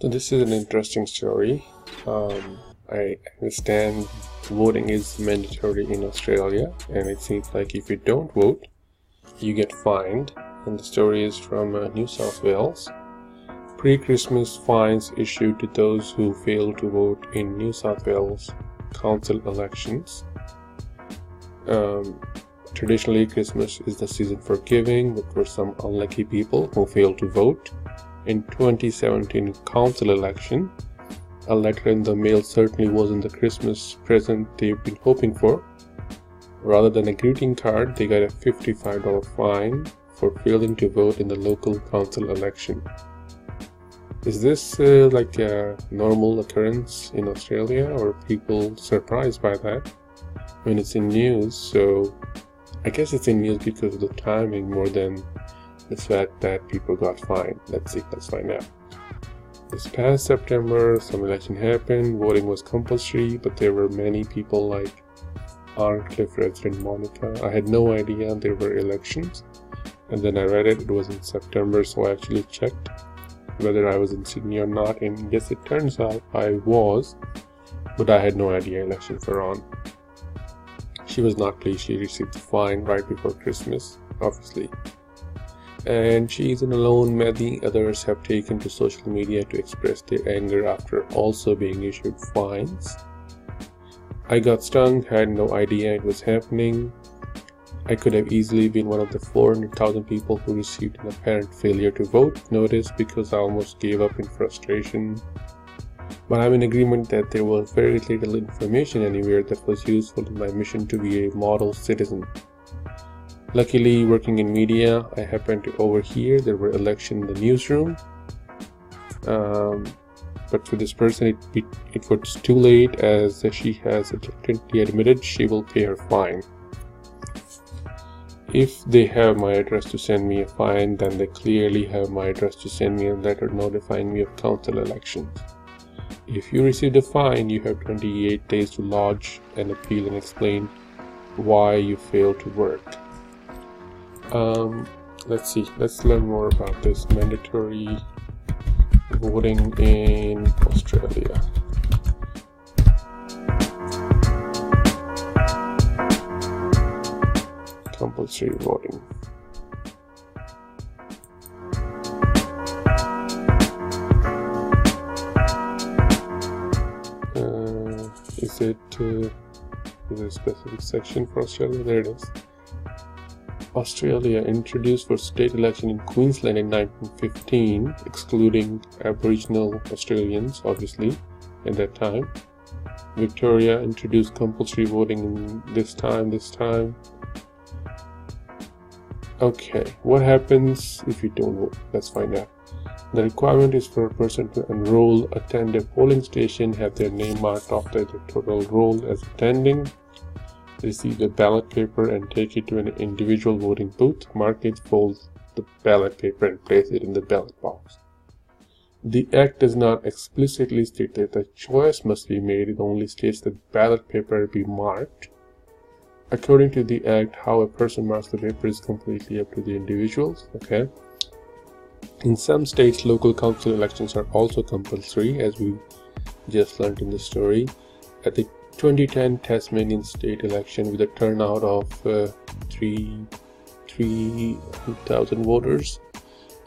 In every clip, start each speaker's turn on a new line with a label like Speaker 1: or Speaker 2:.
Speaker 1: So this is an interesting story. I understand voting is mandatory in Australia, and it seems like if you don't vote, you get fined. And the story is from New South Wales. Pre-Christmas fines issued to those who fail to vote in New South Wales council elections. Traditionally, Christmas is the season for giving, but for some unlucky people who fail to vote in 2017 council election, a letter in the mail certainly wasn't the Christmas present they've been hoping for. Rather than a greeting card, they got a $55 fine for failing to vote in the local council election. Is this like a normal occurrence in Australia, or are people surprised by that when it's in news? So I guess it's in news because of the timing more than the fact that people got fined. Let's find out. This past September, some election happened, voting was compulsory, but there were many people like Arncliffe resident Monica. I had no idea there were elections, and then I read it was in September, so I actually checked whether I was in Sydney or not, and yes, it turns out I was, but I had no idea elections were on. She was not pleased. She received the fine right before Christmas, obviously. And she isn't alone. Many others have taken to social media to express their anger after also being issued fines. I got stung, had no idea it was happening. I could have easily been one of the 400,000 people who received an apparent failure to vote notice because I almost gave up in frustration. But I'm in agreement that there was very little information anywhere that was useful in my mission to be a model citizen. Luckily, working in media, I happened to overhear there were elections in the newsroom. But for this person, it was too late, as she has reluctantly admitted she will pay her fine. If they have my address to send me a fine, then they clearly have my address to send me a letter notifying me of council elections. If you receive a fine, you have 28 days to lodge an appeal and explain why you failed to work. Let's learn more about this mandatory voting in Australia. Compulsory voting. Is there a specific section for Australia? There it is. Australia introduced for state election in Queensland in 1915, excluding Aboriginal Australians, obviously, at that time. Victoria introduced compulsory voting in this time. Okay, what happens if you don't vote? Let's find out. The requirement is for a person to enroll, attend a polling station, have their name marked off the electoral roll as attending, receive a ballot paper and take it to an individual voting booth, mark it, fold the ballot paper and place it in the ballot box. The Act does not explicitly state that a choice must be made, it only states that ballot paper be marked. According to the Act, how a person marks the paper is completely up to the individuals. Okay. In some states, local council elections are also compulsory, as we just learned in the story. At the 2010 Tasmanian state election, with a turnout of 3,000 voters,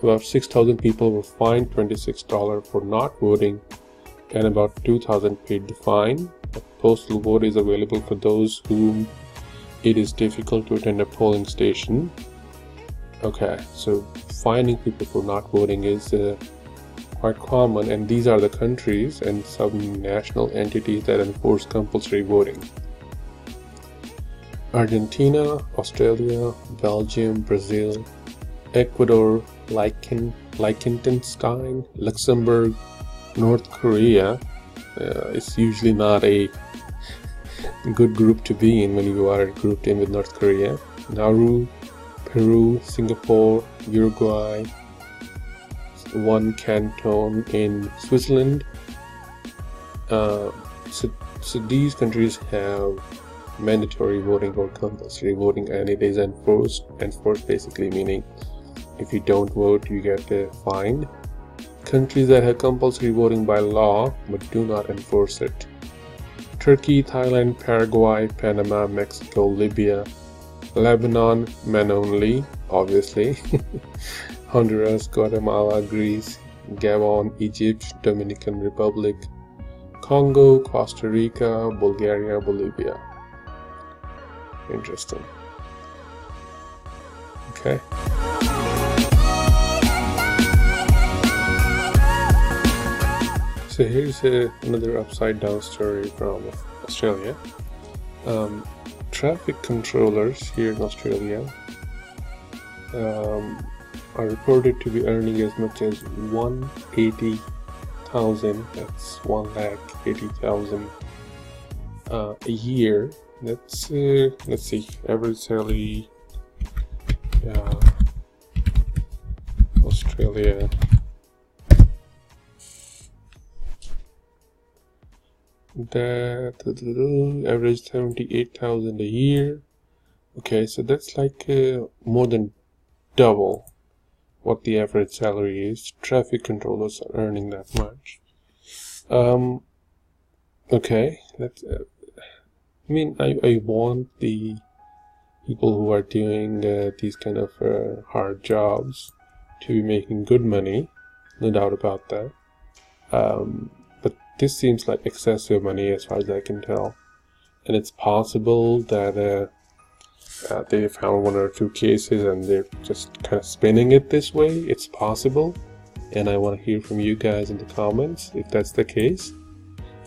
Speaker 1: about 6,000 people were fined $26 for not voting, and about 2,000 paid the fine. A postal vote is available for those whom it is difficult to attend a polling station. Okay, so fining people for not voting is quite common, and these are the countries and some national entities that enforce compulsory voting: Argentina, Australia, Belgium, Brazil, Ecuador, Liechtenstein, Luxembourg, North Korea. It's usually not a good group to be in when you are grouped in with North Korea. Nauru, Peru, Singapore, Uruguay, one canton in Switzerland. So these countries have mandatory voting or compulsory voting, and it is enforced basically meaning if you don't vote you get fined. Countries that have compulsory voting by law but do not enforce it: Turkey, Thailand, Paraguay, Panama, Mexico, Libya, Lebanon, men only, obviously, Honduras, Guatemala, Greece, Gabon, Egypt, Dominican Republic, Congo, Costa Rica, Bulgaria, Bolivia. Interesting. Okay. So here's another upside down story from Australia. Traffic controllers here in Australia are reported to be earning as much as 180,000. That's 180,000 a year. Let's see, average salary, Australia. That average 78,000 a year. Okay, so that's like more than double what the average salary is. Traffic controllers are earning that much. Okay, that's. I mean, I want the people who are doing these kind of hard jobs to be making good money, no doubt about that. But this seems like excessive money as far as I can tell, and it's possible that they found one or two cases and they're just kind of spinning it this way. It's possible, and I want to hear from you guys in the comments if that's the case.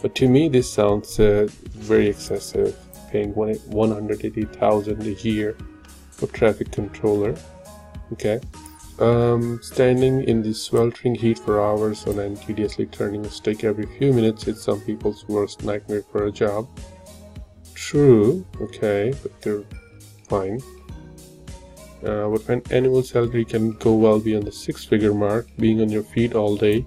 Speaker 1: But to me, this sounds very excessive, paying 180,000 a year for traffic controller. Okay. Standing in the sweltering heat for hours and then tediously turning a stick every few minutes is some people's worst nightmare for a job. True, okay, but they're fine. But when annual salary can go well beyond the six-figure mark, being on your feet all day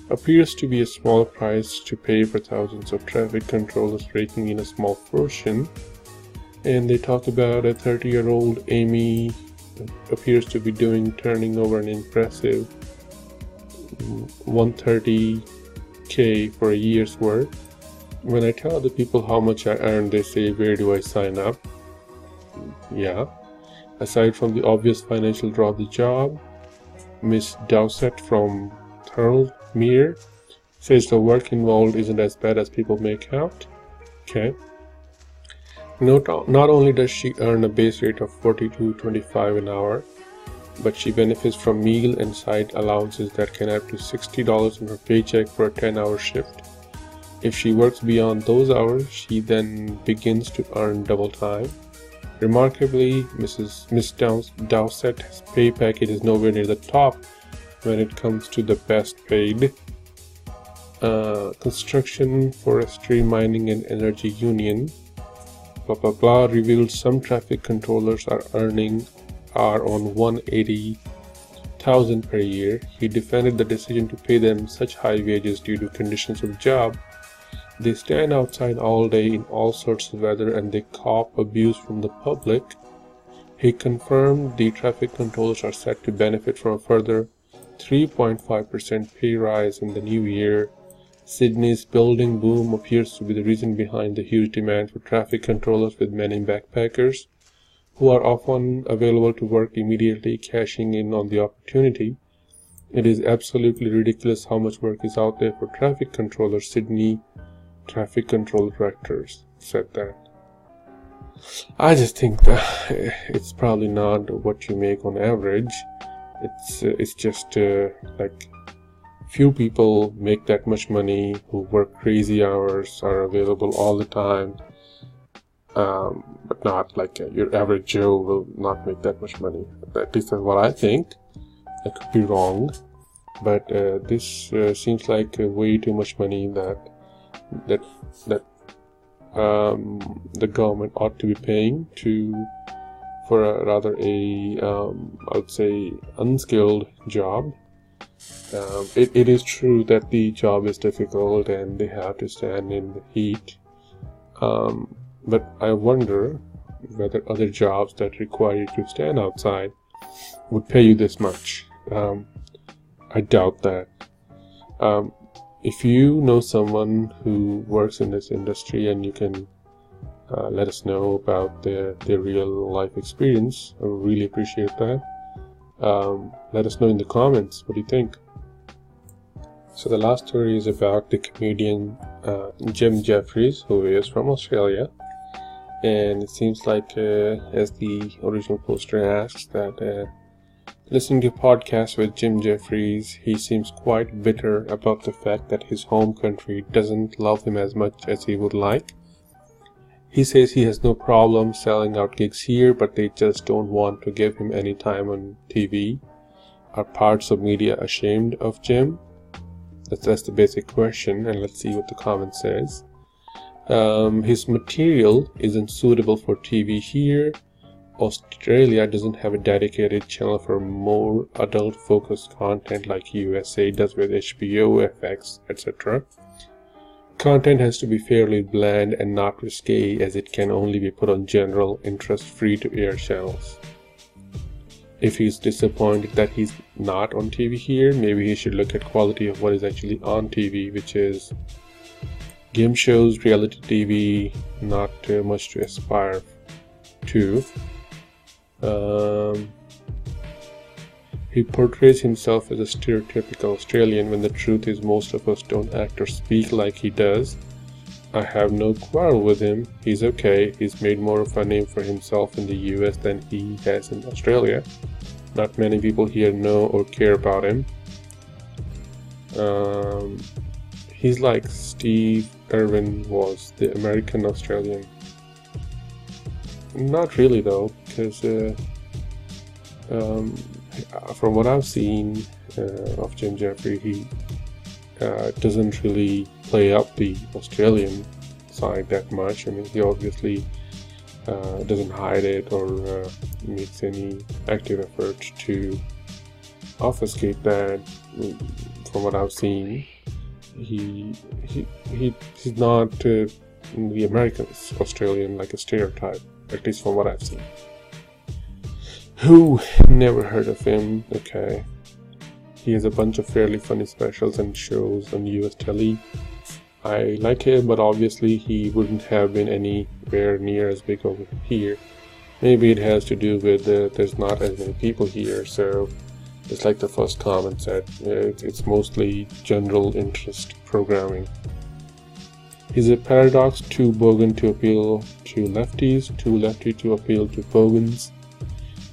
Speaker 1: appears to be a small price to pay for thousands of traffic controllers raking in a small portion. And they talk about a 30-year-old Amy appears to be turning over an impressive 130k for a year's work. When I tell other people how much I earn, they say, where do I sign up? Yeah. Aside from the obvious financial draw of the job, Miss Dowsett from Thurlmere says the work involved isn't as bad as people make out. Okay. Not only does she earn a base rate of $42.25 an hour, but she benefits from meal and side allowances that can add to $60 in her paycheck for a 10-hour shift. If she works beyond those hours, she then begins to earn double time. Remarkably, Miss Dowsett's pay packet is nowhere near the top when it comes to the best paid. Construction, forestry, mining, and energy union revealed some traffic controllers are on 180,000 per year. He defended the decision to pay them such high wages due to conditions of job. They stand outside all day in all sorts of weather and they cop abuse from the public. He confirmed the traffic controllers are set to benefit from a further 3.5% pay rise in the new year. Sydney's building boom appears to be the reason behind the huge demand for traffic controllers, with many backpackers who are often available to work immediately, cashing in on the opportunity. It is absolutely ridiculous how much work is out there for traffic controllers, Sydney traffic control directors said that. I just think that it's probably not what you make on average. It's just like few people make that much money who work crazy hours, are available all the time, but not like your average Joe will not make that much money. At least that's what I think. I could be wrong, but this seems like way too much money that the government ought to be paying for a rather I would say unskilled job. It is true that the job is difficult and they have to stand in the heat, but I wonder whether other jobs that require you to stand outside would pay you this much. I doubt that. If you know someone who works in this industry and you can let us know about their real life experience, I would really appreciate that. Let us know in the comments, what do you think? So the last story is about the comedian Jim Jeffries, who is from Australia, and it seems like as the original poster asks, that listening to podcasts with Jim Jeffries, he seems quite bitter about the fact that his home country doesn't love him as much as he would like. He says he has no problem selling out gigs here, but they just don't want to give him any time on TV. Are parts of media ashamed of Jim? That's the basic question, and let's see what the comment says. His material isn't suitable for TV here. Australia doesn't have a dedicated channel for more adult-focused content like USA does with HBO, FX, etc. Content has to be fairly bland and not risque, as it can only be put on general interest free-to-air channels. If he's disappointed that he's not on TV here, maybe he should look at quality of what is actually on TV, which is game shows, reality TV, not much to aspire to. He portrays himself as a stereotypical Australian when the truth is most of us don't act or speak like he does. I have no quarrel with him. He's okay. He's made more of a name for himself in the US than he has in Australia. Not many people here know or care about him. He's like Steve Irwin was, the American Australian. Not really though, because from what I've seen of Jim Jeffries, he doesn't really play up the Australian side that much. I mean, he obviously doesn't hide it or makes any active effort to obfuscate that. From what I've seen, he's not the American Australian, like a stereotype, at least from what I've seen. Who? Never heard of him. Okay. He has a bunch of fairly funny specials and shows on US telly. I like him, but obviously he wouldn't have been anywhere near as big over here. Maybe it has to do with there's not as many people here, so it's like the first comment said, it's mostly general interest programming. He's a paradox, too bogan to appeal to lefties, too lefty to appeal to bogans.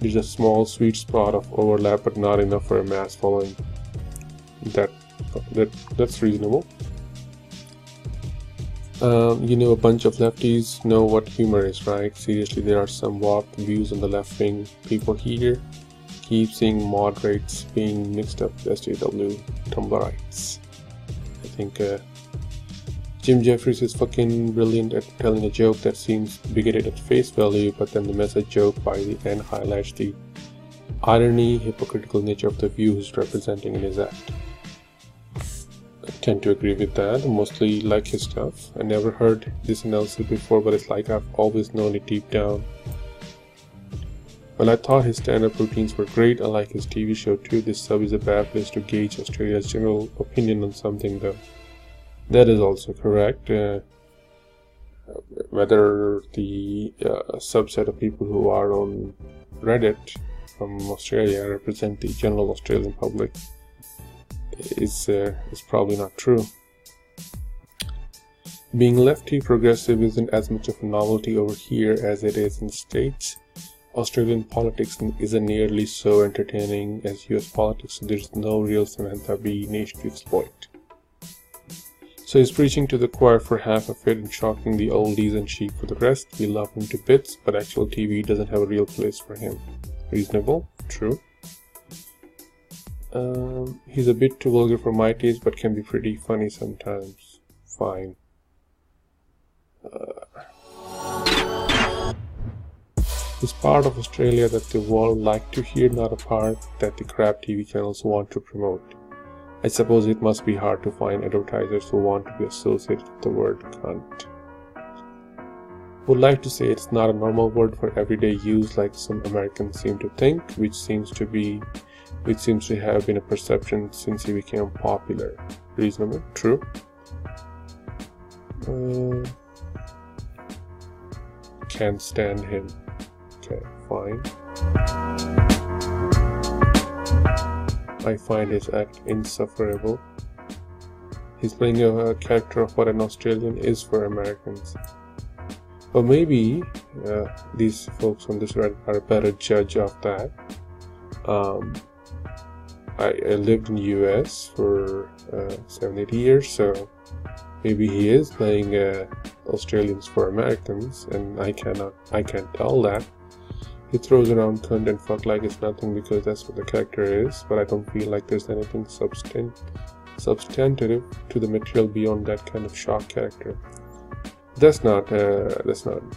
Speaker 1: There's a small sweet spot of overlap, but not enough for a mass following. That's reasonable. A bunch of lefties know what humor is, right? Seriously, there are some warped views on the left-wing people here. Keep seeing moderates being mixed up with SJW Tumblrites. I think Jim Jeffries is fucking brilliant at telling a joke that seems bigoted at face value, but then the message joke by the end highlights the irony, hypocritical nature of the view he's representing in his act. I tend to agree with that. I mostly like his stuff. I never heard this analysis before, but it's like I've always known it deep down. Well, I thought his stand-up routines were great. I like his TV show too. This sub is a bad place to gauge Australia's general opinion on something though. That is also correct. Whether the subset of people who are on Reddit from Australia represent the general Australian public is probably not true. Being lefty progressive isn't as much of a novelty over here as it is in the States. Australian politics isn't nearly so entertaining as US politics, so there's no real Samantha Bee niche to exploit. So he's preaching to the choir for half of it and shocking the oldies and chic for the rest. We love him to bits, but actual TV doesn't have a real place for him. Reasonable, true. He's a bit too vulgar for my taste, but can be pretty funny sometimes. Fine. It's part of Australia that the world like to hear, not a part that the crap TV channels want to promote. I suppose it must be hard to find advertisers who want to be associated with the word cunt. Would like to say it's not a normal word for everyday use like some Americans seem to think, which seems to be which seems to have been a perception since he became popular. Reasonable, true. Can't stand him. Okay, fine. I find his act insufferable. He's playing a character of what an Australian is for Americans. Or maybe these folks on this Reddit are a better judge of that. I lived in the US for 7-8 years, so maybe he is playing Australians for Americans, and I can't tell that. He throws around cunt and fuck like it's nothing because that's what the character is, but I don't feel like there's anything substantive to the material beyond that kind of shock character. That's not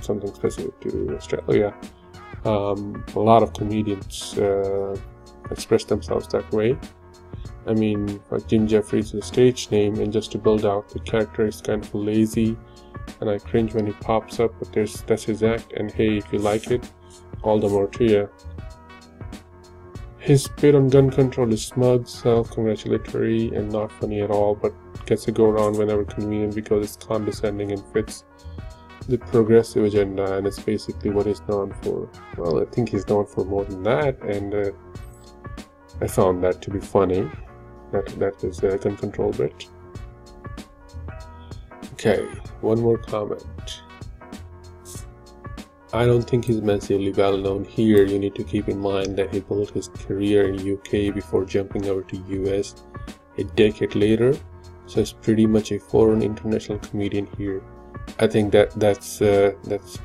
Speaker 1: something specific to Australia. A lot of comedians express themselves that way. I mean, like Jim Jeffries is a stage name, and just to build out the character is kind of lazy, and I cringe when he pops up, but that's his act, and hey, if you like it, all the more to you. His bit on gun control is smug, self-congratulatory, and not funny at all, but gets a go around whenever convenient because it's condescending and fits the progressive agenda, and it's basically what he's known for. Well, I think he's known for more than that, and I found that to be funny. That is a gun control bit. Okay, one more comment. I don't think he's massively well known here. You need to keep in mind that he built his career in UK before jumping over to US a decade later, so he's pretty much a foreign international comedian here. I think that's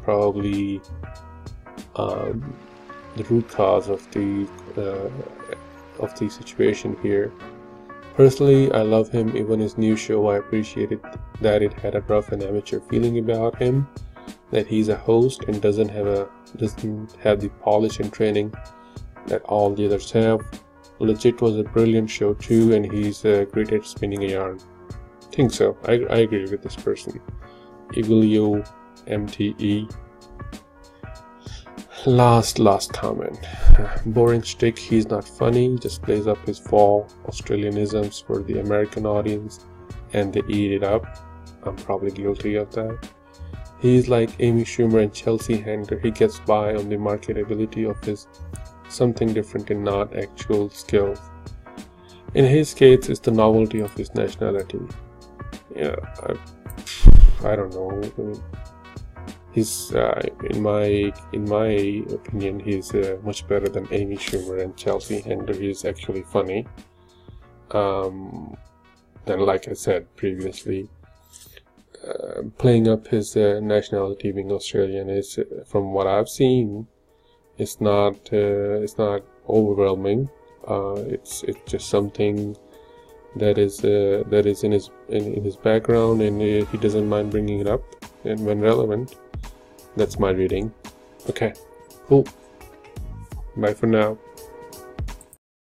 Speaker 1: probably the root cause of the situation here. Personally, I love him. Even his new show, I appreciated that it had a rough and amateur feeling about him, that he's a host and doesn't have the polish and training that all the others have. Legit was a brilliant show too, and he's great at spinning a yarn. Think so. I agree with this person. Evilio MTE. Last comment. Boring shtick. He's not funny. Just plays up his fall Australianisms for the American audience, and they eat it up. I'm probably guilty of that. He's like Amy Schumer and Chelsea Handler. He gets by on the marketability of his something different and not actual skills. In his case, it's the novelty of his nationality. Yeah, I don't know. I mean, he's in my opinion, he's much better than Amy Schumer and Chelsea Handler. He's actually funny. And like I said previously, playing up his nationality being Australian is, from what I've seen, it's not overwhelming. It's just something that is in his background, and he doesn't mind bringing it up and when relevant. That's my reading. Okay, cool. Bye for now.